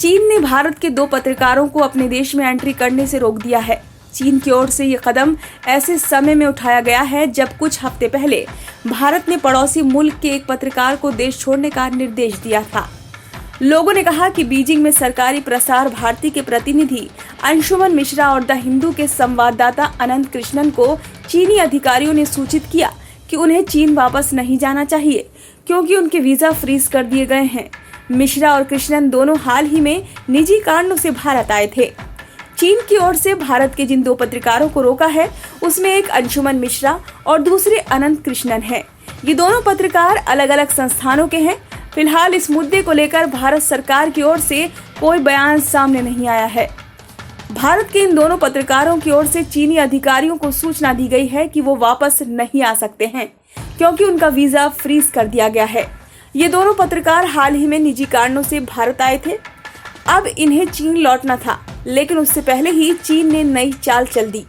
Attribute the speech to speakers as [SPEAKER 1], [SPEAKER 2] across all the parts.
[SPEAKER 1] चीन ने भारत के 2 पत्रकारों को अपने देश में एंट्री करने से रोक दिया है। चीन की ओर से ये कदम ऐसे समय में उठाया गया है जब कुछ हफ्ते पहले भारत ने पड़ोसी मुल्क के एक पत्रकार को देश छोड़ने का निर्देश दिया था। लोगों ने कहा कि बीजिंग में सरकारी प्रसार भारती के प्रतिनिधि अंशुमन मिश्रा और द हिंदू के संवाददाता अनंत कृष्णन को चीनी अधिकारियों ने सूचित किया कि उन्हें चीन वापस नहीं जाना चाहिए क्योंकि उनके वीजा फ्रीज कर दिए गए हैं। मिश्रा और कृष्णन दोनों हाल ही में निजी कारणों से भारत आए थे। चीन की ओर से भारत के जिन 2 पत्रकारों को रोका है उसमें एक अंशुमन मिश्रा और दूसरे अनंत कृष्णन हैं। ये दोनों पत्रकार अलग अलग संस्थानों के हैं। फिलहाल इस मुद्दे को लेकर भारत सरकार की ओर से कोई बयान सामने नहीं आया है। भारत के इन दोनों पत्रकारों की ओर से चीनी अधिकारियों को सूचना दी गई है कि वो वापस नहीं आ सकते हैं क्योंकि उनका वीजा फ्रीज कर दिया गया है। ये दोनों पत्रकार हाल ही में निजी कारणों से भारत आए थे। अब इन्हें चीन लौटना था, लेकिन उससे पहले ही चीन ने नई चाल चल दी।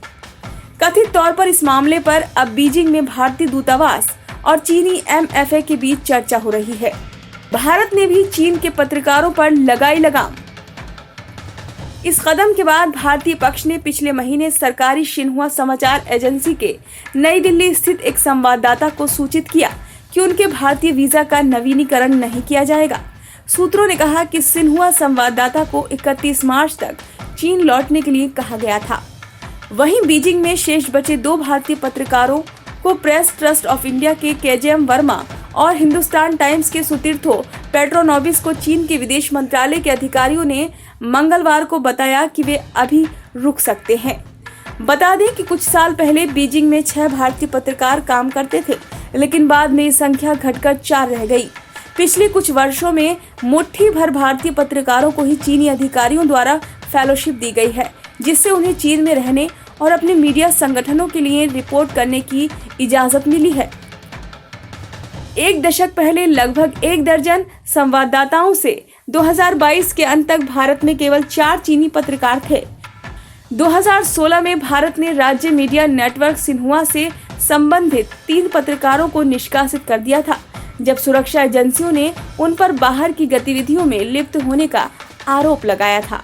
[SPEAKER 1] कथित तौर पर इस मामले पर अब बीजिंग में भारतीय दूतावास और चीनी MFA के बीच चर्चा हो रही है। भारत ने भी चीन के पत्रकारों पर लगाई लगाम। इस कदम के बाद भारतीय पक्ष ने पिछले महीने सरकारी शिन्हुआ समाचार एजेंसी के नई दिल्ली स्थित एक संवाददाता को सूचित किया कि उनके भारतीय वीजा का नवीनीकरण नहीं किया जाएगा। सूत्रों ने कहा कि सिन्हुआ संवाददाता को 31 मार्च तक चीन लौटने के लिए कहा गया था। वहीं बीजिंग में शेष बचे 2 भारतीय पत्रकारों को प्रेस ट्रस्ट ऑफ इंडिया के KJM वर्मा और हिंदुस्तान टाइम्स के सुतीर्थो पेट्रोनोबिस को चीन के विदेश मंत्रालय के अधिकारियों ने मंगलवार को बताया कि वे अभी रुक सकते हैं। बता दें कि कुछ साल पहले बीजिंग में 6 भारतीय पत्रकार काम करते थे, लेकिन बाद में ये संख्या घटकर 4 रह गई। पिछले कुछ वर्षों में मुट्ठी भर भारतीय पत्रकारों को ही चीनी अधिकारियों द्वारा फेलोशिप दी गई है, जिससे उन्हें चीन में रहने और अपने मीडिया संगठनों के लिए रिपोर्ट करने की इजाजत मिली है। एक दशक पहले लगभग 1 दर्जन संवाददाताओं से 2022 के अंत तक भारत में केवल 4 चीनी पत्रकार थे। 2016 में भारत ने राज्य मीडिया नेटवर्क सिन्हुआ से संबंधित 3 पत्रकारों को निष्कासित कर दिया था, जब सुरक्षा एजेंसियों ने उन पर बाहर की गतिविधियों में लिप्त होने का आरोप लगाया था।